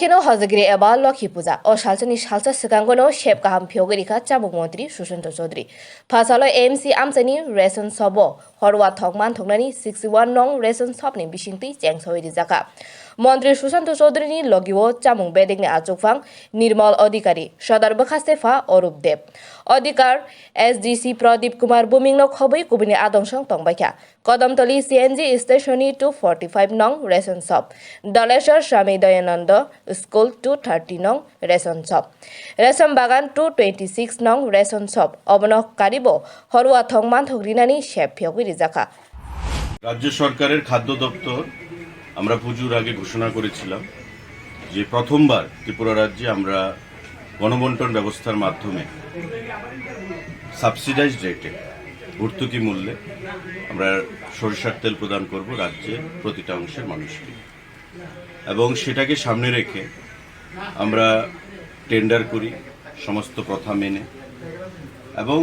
Haikeno Hazagiri Eba Loki Puja, or Shaltani Shalta Sekangono, Shep Kaham Pyogirika, Chamung Montri, Susanto Sodri. Pasalo AMC Amsani, Ration Sobo, horuwa thok Tongnani, 61 Nong, Ration Sopni, Bishinti, Jang Soidizaka. Montri Susanto Sodri, Logiwo, Chamung bedek ne Achukfang, Nirmal Odikari, Shadar Bakhastefa, Orup Deb. Odikar, SDC Pradip Kumar Booming no khobwi kubuni Adongshang Tongbakha. Kodamtoli CNG Stationi 245 Nong, Ration Sop. Daleshar Shami Dayananda School 230 Nong, Ration Shop. Ration Bagan 226 Nong, Ration Shop. Obonok Karibo, horuwa thok Thogrinani, Shep Pyogirika. রাজ্য সরকারের খাদ্য দপ্তর আমরা পুজোর আগে ঘোষণা করেছিলাম যে প্রথমবার ত্রিপুরা রাজ্যে আমরা গণবণ্টন ব্যবস্থার মাধ্যমে সাবসিডাইজড রেটে ভর্তুকি মূল্যে আমরা সরিষার তেল প্রদান করব রাজ্যের প্রতিটা অংশের মানুষকে এবং সেটাকে সামনে রেখে আমরা টেন্ডার করি সমস্ত প্রথা মেনে এবং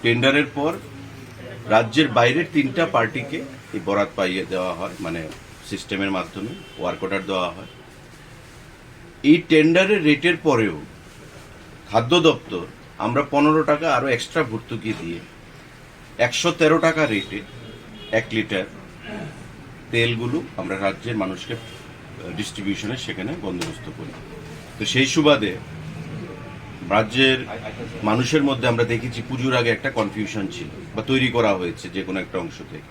টেন্ডারের পর রাজ্যের বাইরের 3টা পার্টিকে এই বরাত পাইয়ে দেওয়া হয় মানে সিস্টেমের মাধ্যমে ওয়ার্ক অর্ডার দেওয়া হয় এই টেন্ডারের রেটের পরেও খাদ্য দপ্তর আমরা 15 টাকা আরো এক্সট্রা ভর্তুকি দিয়ে 113 টাকা রেটে 1 লিটার তেলগুলো আমরা রাজ্যের মানুষকে ডিস্ট্রিবিউশনে সেখানে বন্দোবস্ত করি তো সেই সুবাদে রাজ্যের মানুষের মধ্যে আমরা দেখেছি পুজোর আগে একটা কনফিউশন ছিল বা তৈরি করা হয়েছে যে কোনো একটা অংশ থেকে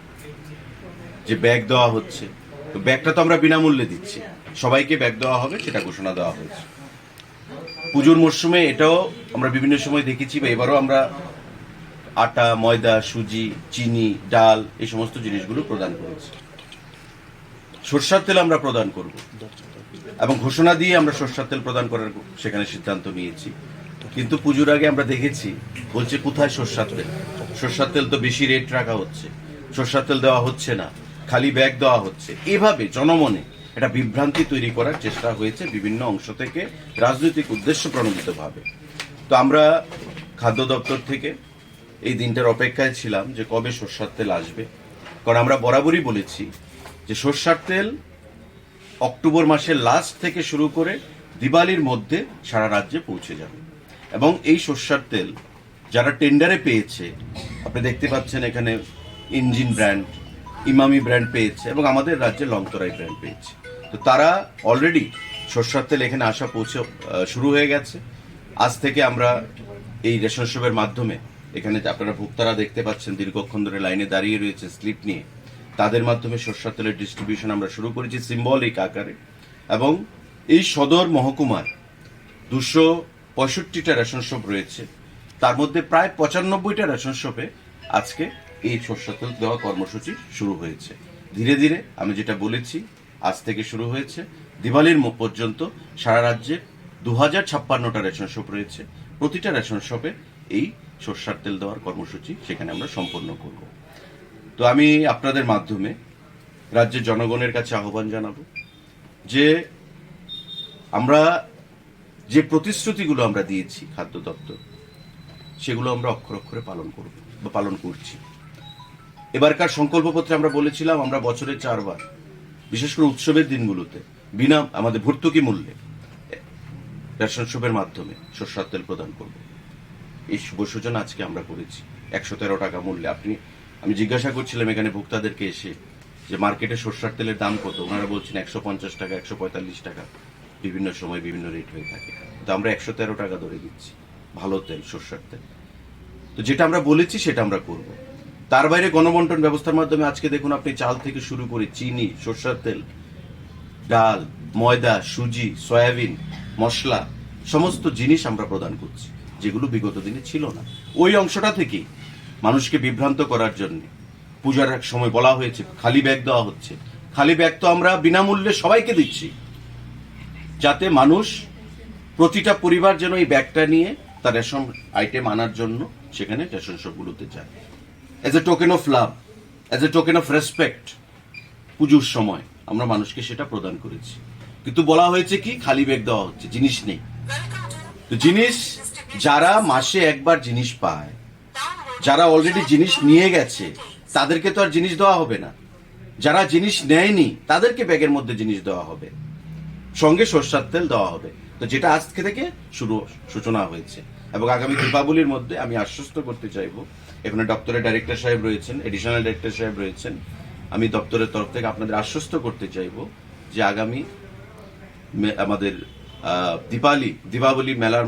যে ব্যাগ দেওয়া হচ্ছে তো ব্যাগটা তো আমরা বিনামূল্যে দিচ্ছি সবাইকে ব্যাগ দেওয়া হবে সেটা ঘোষণা দেওয়া হয়েছে পুজোর মরশুমে এটাও আমরা বিভিন্ন সময় দেখেছি বা এবারও আমরা আটা ময়দা সুজি চিনি ডাল এই সমস্ত জিনিসগুলো প্রদান করেছি সরষের তেল আমরা প্রদান করব এবং ঘোষণা দিয়ে আমরা সরষের তেল প্রদান করার সেখানে সিদ্ধান্ত নিয়েছি কিন্তু পুজোর আগে আমরা দেখেছি বলছে কোথায় সরষের তেল তো বেশি রেট রাখা হচ্ছে সরষের তেল দেওয়া হচ্ছে না খালি ব্যাগ দেওয়া হচ্ছে এভাবে জনমনে একটা বিভ্রান্তি তৈরি করার চেষ্টা হয়েছে বিভিন্ন অংশ থেকে রাজনৈতিক উদ্দেশ্য প্রণোদিতভাবে তো আমরা খাদ্য দপ্তর থেকে এই দিনটার অপেক্ষায় ছিলাম যে কবে সরষের তেল আসবে কারণ আমরা বরাবরই বলেছি যে সরষের তেল অক্টোবর মাসের লাস্ট থেকে শুরু করে দিওয়ালির মধ্যে সারা রাজ্যে পৌঁছে যাবে এবং এই সরষের তেল যারা টেন্ডারে পেয়েছে আপনি দেখতে পাচ্ছেন এখানে ইঞ্জিন ব্র্যান্ড ইমামি ব্র্যান্ড পেয়েছে এবং আমাদের রাজ্যে লংতরাই ব্র্যান্ড পেয়েছে তো তারা অলরেডি সরষের তেল এখানে আসা শুরু হয়ে গেছে আজ থেকে আমরা এই রেশন শপের মাধ্যমে এখানে আপনারা ভোক্তারা দেখতে পাচ্ছেন দীর্ঘক্ষণ ধরে লাইনে দাঁড়িয়ে রয়েছে স্লিপ নিয়ে তাদের মাধ্যমে সরষের তেলের ডিস্ট্রিবিউশন আমরা শুরু করেছি সিম্বলিক আকারে এবং এই সদর মহকুমার 265টা রেশন শপ রয়েছে তার মধ্যে প্রায় 95টা রেশন শপে আজকে এই সরষের তেল দেওয়া কর্মসূচি শুরু হয়েছে ধীরে ধীরে আমি যেটা বলেছি আজ থেকে শুরু হয়েছে দিওয়ালির পর্যন্ত সারা রাজ্যে 2056টা রেশন শপ রয়েছে প্রতিটা রেশন শপে এই সরষের তেল দেওয়ার কর্মসূচি সেখানে আমরা সম্পন্ন করব তো আমি আপনাদের মাধ্যমে রাজ্যের জনগণের কাছে আহ্বান জানাবো যে আমরা যে প্রতিশ্রুতিগুলো আমরা দিয়েছি খাদ্য দপ্তর সেগুলো আমরা অক্ষর অক্ষরে পালন করব বা পালন করছি এবারকার সংকল্পপত্রে আমরা বলেছিলাম আমরা বছরে 4 বার বিশেষ করে উৎসবের দিনগুলোতে বিনা আমাদের ভর্তুকি মূল্যে রেশন শপের মাধ্যমে সরষের তেল প্রদান করব এই শুভ সূচনা আজকে আমরা করেছি 113 টাকা মূল্যে আমি জিজ্ঞাসা করছিলাম এখানে ভোক্তাদেরকে এসে যে মার্কেটে সরষের তেলের দাম কত ওনারা বলছেন 150 টাকা 145 টাকা বিভিন্ন সময় বিভিন্ন রেট হয়ে থাকে তো আমরা 113 টাকা ধরে দিচ্ছি ভালো তেল সরষের তেল তো যেটা আমরা বলেছি সেটা আমরা করব তার বাইরে গণবণ্টন ব্যবস্থার মাধ্যমে আজকে দেখুন আপনি চাল থেকে শুরু করে চিনি সরষের তেল ডাল ময়দা সুজি সয়াবিন মশলা সমস্ত জিনিস আমরা প্রদান করছি যেগুলো বিগত দিনে ছিল না ওই অংশটা থেকেই মানুষকে বিভ্রান্ত করার জন্য পূজার এক সময় বলা হয়েছে খালি ব্যাগ দেওয়া হচ্ছে খালি ব্যাগ তো আমরা বিনামূল্যে সবাইকে দিচ্ছি যাতে মানুষ প্রতিটা পরিবার যেন এই ব্যাগটা নিয়ে তার রেশন আইটেম আনার জন্য সেখানে রেশন শপগুলোতে যায় as a token of love as a token of respect পুজোর সময় আমরা মানুষকে সেটা প্রদান করেছি কিন্তু বলা হয়েছে কি খালি ব্যাগ দেওয়া হচ্ছে জিনিস নেই তো জিনিস যারা মাসে একবার জিনিস পায় যারা অলরেডি জিনিস নিয়ে গেছে তাদেরকে তো আর জিনিস দেওয়া হবে না যারা জিনিস নেয়নি তাদেরকে ব্যাগের মধ্যে জিনিস দেওয়া হবে সঙ্গে সরষার তেল দেওয়া হবে। তো যেটা আজ থেকে সূচনা হয়েছে এবং আগামী দীপাবলির মধ্যে আমি আশ্বস্ত করতে চাইবো, এখানে দপ্তরের ডাইরেক্টর সাহেব রয়েছেন, এডিশনাল ডাইরেক্টর সাহেব রয়েছেন, আমি দপ্তরের তরফ থেকে আপনাদের আশ্বস্ত করতে চাইবো যে আগামী আমাদের দীপাবলি মেলার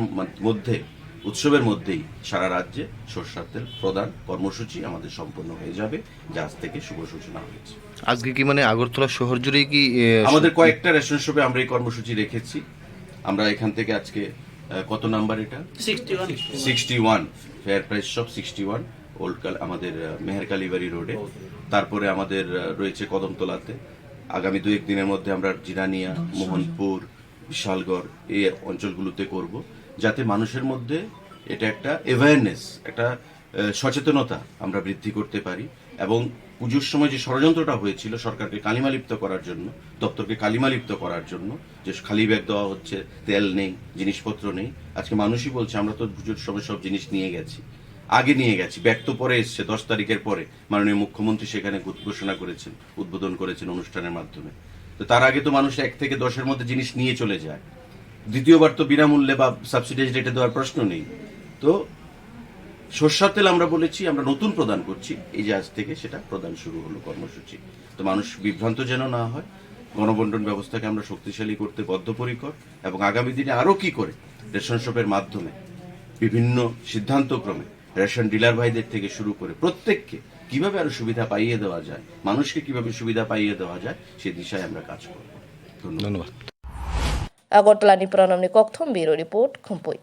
মধ্যে, উৎসবের মধ্যেই সারা রাজ্যে সরষার তেল প্রদান কর্মসূচি আমাদের সম্পন্ন হয়ে যাবে, যা আজ থেকে শুভ সূচনা হয়েছে। আজকে কি মানে আগরতলা শহর জুড়েই কি আমাদের কয়েকটা রেশন শপে আমরা এই কর্মসূচি রেখেছি। আমরা এখান থেকে আজকে কত নাম্বার এটা 61 ফেয়ার প্রাইস শপ 61 আমাদের মেহের কালীবাড়ি রোডে, তারপরে আমাদের রয়েছে কদমতলাতে। আগামী 2-1 দিনের মধ্যে আমরা জিরানিয়া, মোহনপুর, বিশালগড় এই অঞ্চলগুলোতে করব, যাতে মানুষের মধ্যে এটা একটা অ্যাওয়ারনেস, একটা সচেতনতা আমরা বৃদ্ধি করতে পারি। এবং পুজোর সময় যে ষড়যন্ত্রটা হয়েছিল সরকারকে কালিমালিপ্ত করার জন্য, দপ্তরকে কালিমালিপ্ত করার জন্য, যে খালি ব্যাগ দেওয়া হচ্ছে, তেল নেই, জিনিসপত্র নেই, আজকে মানুষই বলছে আমরা তো পুজোর সময় সব জিনিস নিয়ে গেছি, আগে নিয়ে গেছি, ব্যাগ তো পরে এসছে 10 তারিখের পরে। মাননীয় মুখ্যমন্ত্রী সেখানে ঘোষণা করেছেন, উদ্বোধন করেছেন অনুষ্ঠানের মাধ্যমে। তো তার আগে তো মানুষ 1 থেকে 10-এর মধ্যে জিনিস নিয়ে চলে যায়, দ্বিতীয়বার তো বিনামূল্যে বা সাবসিডাইজ রেটে দেওয়ার প্রশ্ন নেই। তো সরষার তেল আমরা বলেছি আমরা নতুন প্রদান করছি, এই যে আজ থেকে সেটা প্রদান শুরু হলো কর্মসূচি। তো মানুষ বিভ্রান্ত যেন না হয়, গণবন্টন ব্যবস্থাকে আমরা শক্তিশালী করতে বদ্ধপরিকর, এবং আগামী দিনে আরো কি করে রেশন শপের মাধ্যমে বিভিন্ন সিদ্ধান্তক্রমে রেশন ডিলার ভাইদের থেকে শুরু করে প্রত্যেককে কিভাবে আরো সুবিধা পাইয়ে দেওয়া যায়, মানুষকে কিভাবে সুবিধা পাইয়ে দেওয়া যায়, সে দিশায় আমরা কাজ করব। ধন্যবাদ। ধন্যবাদ। আগরতলা নি প্রণাম নি ককথম ব্যুরো রিপোর্ট খুম্পুই।